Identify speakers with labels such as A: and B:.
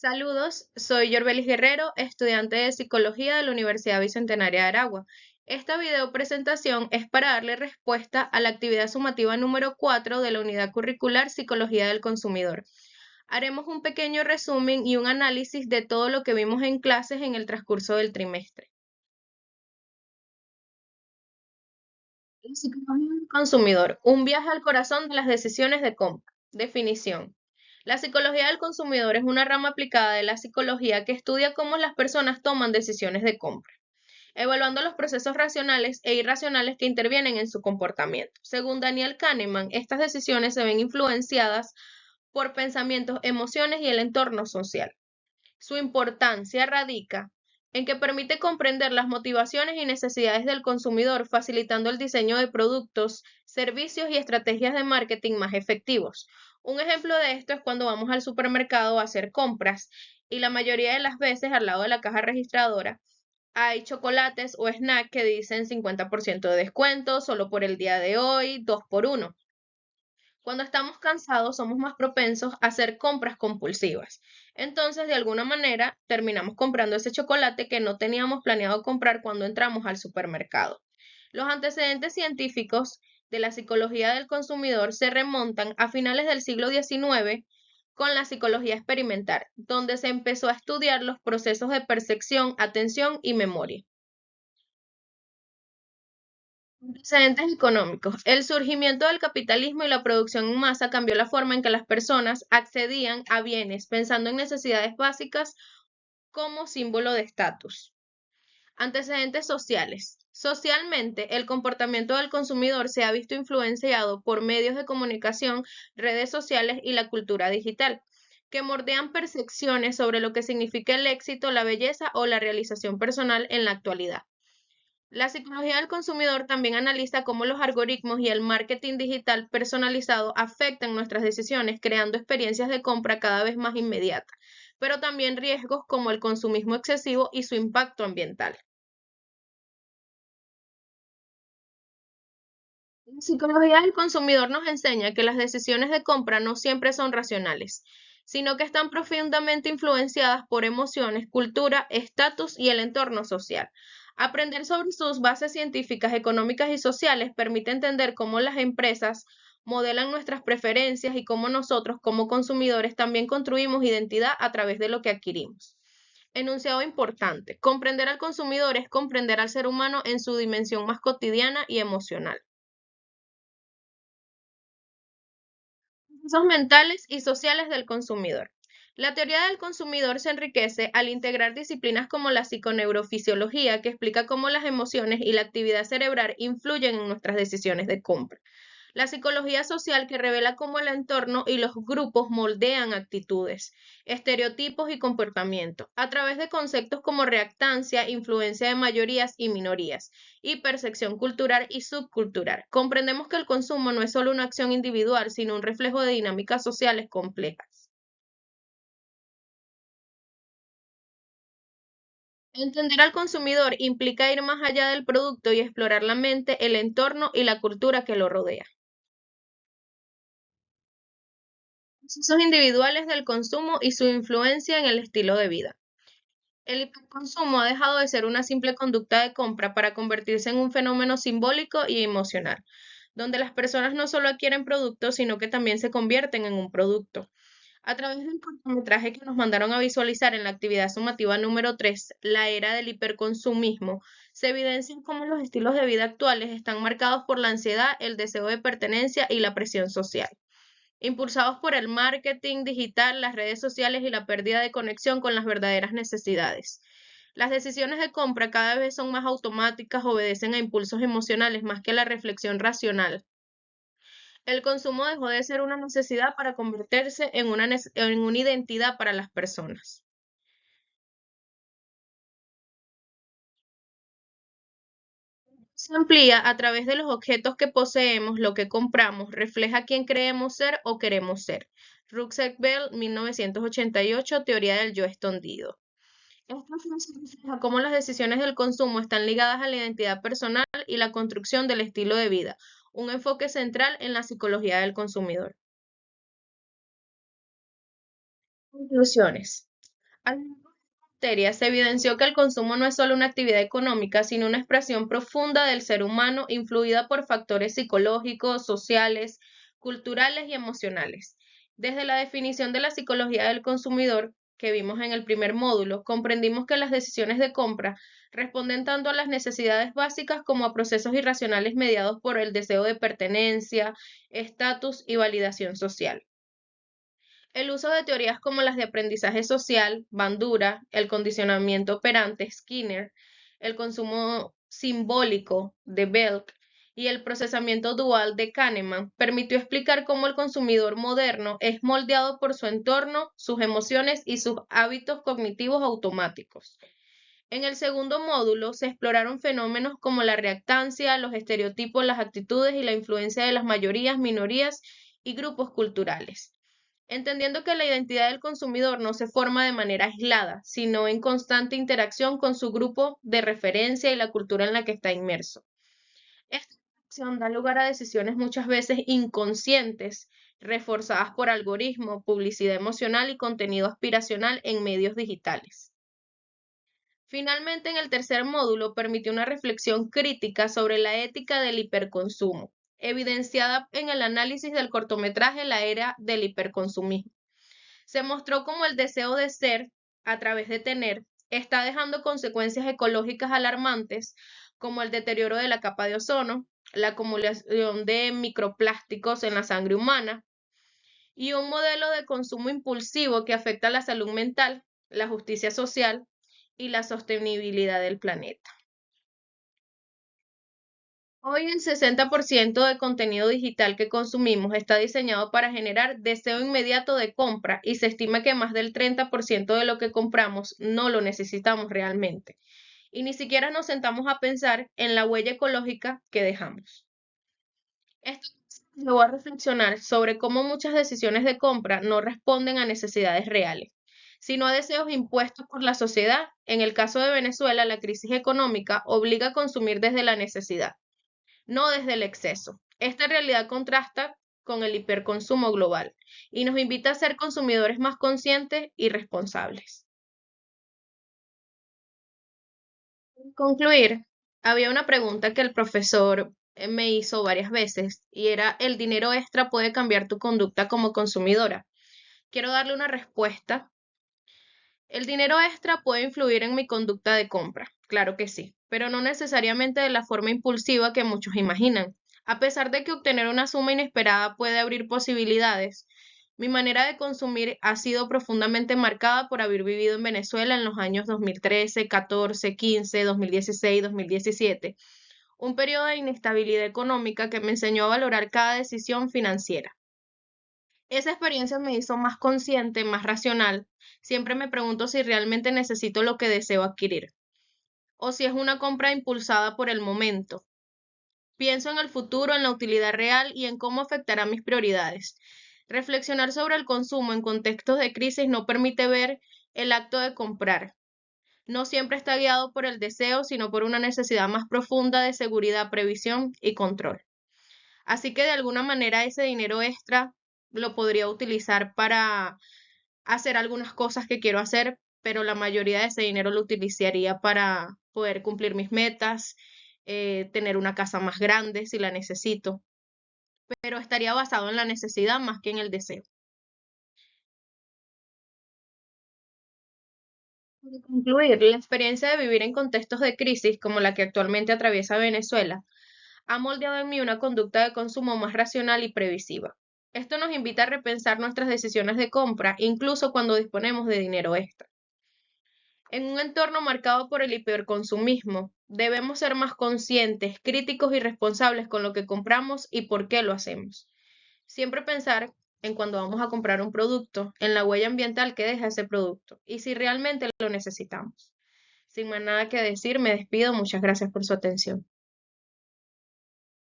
A: Saludos, soy Yorbelis Guerrero, estudiante de Psicología de la Universidad Bicentenaria de Aragua. Esta video presentación es para darle respuesta a la actividad sumativa número 4 de la unidad curricular Psicología del Consumidor. Haremos un pequeño resumen y un análisis de todo lo que vimos en clases en el transcurso del trimestre. La psicología del consumidor, un viaje al corazón de las decisiones de compra. Definición. La psicología del consumidor es una rama aplicada de la psicología que estudia cómo las personas toman decisiones de compra, evaluando los procesos racionales e irracionales que intervienen en su comportamiento. Según Daniel Kahneman, estas decisiones se ven influenciadas por pensamientos, emociones y el entorno social. Su importancia radica en que permite comprender las motivaciones y necesidades del consumidor, facilitando el diseño de productos, servicios y estrategias de marketing más efectivos. Un ejemplo de esto es cuando vamos al supermercado a hacer compras y la mayoría de las veces al lado de la caja registradora hay chocolates o snacks que dicen 50% de descuento, solo por el día de hoy, 2 por 1. Cuando estamos cansados somos más propensos a hacer compras compulsivas. Entonces, de alguna manera, terminamos comprando ese chocolate que no teníamos planeado comprar cuando entramos al supermercado. Los antecedentes científicos de la psicología del consumidor se remontan a finales del siglo XIX con la psicología experimental, donde se empezó a estudiar los procesos de percepción, atención y memoria. Antecedentes económicos. El surgimiento del capitalismo y la producción en masa cambió la forma en que las personas accedían a bienes, pensando en necesidades básicas como símbolo de estatus. Antecedentes sociales. Socialmente, el comportamiento del consumidor se ha visto influenciado por medios de comunicación, redes sociales y la cultura digital, que moldean percepciones sobre lo que significa el éxito, la belleza o la realización personal en la actualidad. La psicología del consumidor también analiza cómo los algoritmos y el marketing digital personalizado afectan nuestras decisiones, creando experiencias de compra cada vez más inmediatas, pero también riesgos como el consumismo excesivo y su impacto ambiental. La psicología del consumidor nos enseña que las decisiones de compra no siempre son racionales, sino que están profundamente influenciadas por emociones, cultura, estatus y el entorno social. Aprender sobre sus bases científicas, económicas y sociales permite entender cómo las empresas modelan nuestras preferencias y cómo nosotros, como consumidores, también construimos identidad a través de lo que adquirimos. Enunciado importante. Comprender al consumidor es comprender al ser humano en su dimensión más cotidiana y emocional. Procesos mentales y sociales del consumidor. La teoría del consumidor se enriquece al integrar disciplinas como la psiconeurofisiología, que explica cómo las emociones y la actividad cerebral influyen en nuestras decisiones de compra. La psicología social, que revela cómo el entorno y los grupos moldean actitudes, estereotipos y comportamientos, a través de conceptos como reactancia, influencia de mayorías y minorías, y percepción cultural y subcultural. Comprendemos que el consumo no es solo una acción individual, sino un reflejo de dinámicas sociales complejas. Entender al consumidor implica ir más allá del producto y explorar la mente, el entorno y la cultura que lo rodea. Procesos individuales del consumo y su influencia en el estilo de vida. El hiperconsumo ha dejado de ser una simple conducta de compra para convertirse en un fenómeno simbólico y emocional, donde las personas no solo adquieren productos, sino que también se convierten en un producto. A través del cortometraje que nos mandaron a visualizar en la actividad sumativa número 3, la era del hiperconsumismo, se evidencia cómo los estilos de vida actuales están marcados por la ansiedad, el deseo de pertenencia y la presión social, impulsados por el marketing digital, las redes sociales y la pérdida de conexión con las verdaderas necesidades. Las decisiones de compra cada vez son más automáticas, obedecen a impulsos emocionales más que a la reflexión racional. El consumo dejó de ser una necesidad para convertirse en una identidad para las personas. Se amplía a través de los objetos que poseemos, lo que compramos, refleja quién creemos ser o queremos ser. Rucksack-Bell, 1988, teoría del yo escondido. Esta frase refleja cómo las decisiones del consumo están ligadas a la identidad personal y la construcción del estilo de vida, un enfoque central en la psicología del consumidor. Conclusiones. Al materia, se evidenció que el consumo no es solo una actividad económica, sino una expresión profunda del ser humano influida por factores psicológicos, sociales, culturales y emocionales. Desde la definición de la psicología del consumidor, que vimos en el primer módulo, comprendimos que las decisiones de compra responden tanto a las necesidades básicas como a procesos irracionales mediados por el deseo de pertenencia, estatus y validación social. El uso de teorías como las de aprendizaje social, Bandura, el condicionamiento operante, Skinner, el consumo simbólico, de Belk, y el procesamiento dual de Kahneman permitió explicar cómo el consumidor moderno es moldeado por su entorno, sus emociones y sus hábitos cognitivos automáticos. En el segundo módulo se exploraron fenómenos como la reactancia, los estereotipos, las actitudes y la influencia de las mayorías, minorías y grupos culturales, entendiendo que la identidad del consumidor no se forma de manera aislada, sino en constante interacción con su grupo de referencia y la cultura en la que está inmerso. Esta interacción da lugar a decisiones muchas veces inconscientes, reforzadas por algoritmos, publicidad emocional y contenido aspiracional en medios digitales. Finalmente, en el tercer módulo permitió una reflexión crítica sobre la ética del hiperconsumo, evidenciada en el análisis del cortometraje La era del hiperconsumismo. Se mostró cómo el deseo de ser, a través de tener, está dejando consecuencias ecológicas alarmantes, como el deterioro de la capa de ozono, la acumulación de microplásticos en la sangre humana y un modelo de consumo impulsivo que afecta la salud mental, la justicia social y la sostenibilidad del planeta. Hoy el 60% de contenido digital que consumimos está diseñado para generar deseo inmediato de compra y se estima que más del 30% de lo que compramos no lo necesitamos realmente. Y ni siquiera nos sentamos a pensar en la huella ecológica que dejamos. Esto me llevó a reflexionar sobre cómo muchas decisiones de compra no responden a necesidades reales, sino a deseos impuestos por la sociedad. En el caso de Venezuela, la crisis económica obliga a consumir desde la necesidad, no desde el exceso. Esta realidad contrasta con el hiperconsumo global y nos invita a ser consumidores más conscientes y responsables. Para concluir, había una pregunta que el profesor me hizo varias veces y era: ¿el dinero extra puede cambiar tu conducta como consumidora? Quiero darle una respuesta. El dinero extra puede influir en mi conducta de compra, claro que sí, pero no necesariamente de la forma impulsiva que muchos imaginan. A pesar de que obtener una suma inesperada puede abrir posibilidades, mi manera de consumir ha sido profundamente marcada por haber vivido en Venezuela en los años 2013, 14, 15, 2016, 2017, un periodo de inestabilidad económica que me enseñó a valorar cada decisión financiera. Esa experiencia me hizo más consciente, más racional. Siempre me pregunto si realmente necesito lo que deseo adquirir o si es una compra impulsada por el momento. Pienso en el futuro, en la utilidad real y en cómo afectará mis prioridades. Reflexionar sobre el consumo en contextos de crisis no permite ver el acto de comprar. No siempre está guiado por el deseo, sino por una necesidad más profunda de seguridad, previsión y control. Así que de alguna manera ese dinero extra lo podría utilizar para hacer algunas cosas que quiero hacer, pero la mayoría de ese dinero lo utilizaría para poder cumplir mis metas, tener una casa más grande si la necesito, pero estaría basado en la necesidad más que en el deseo. Para concluir, la experiencia de vivir en contextos de crisis como la que actualmente atraviesa Venezuela ha moldeado en mí una conducta de consumo más racional y previsiva. Esto nos invita a repensar nuestras decisiones de compra, incluso cuando disponemos de dinero extra. En un entorno marcado por el hiperconsumismo, debemos ser más conscientes, críticos y responsables con lo que compramos y por qué lo hacemos. Siempre pensar en cuando vamos a comprar un producto, en la huella ambiental que deja ese producto y si realmente lo necesitamos. Sin más nada que decir, me despido. Muchas gracias por su atención.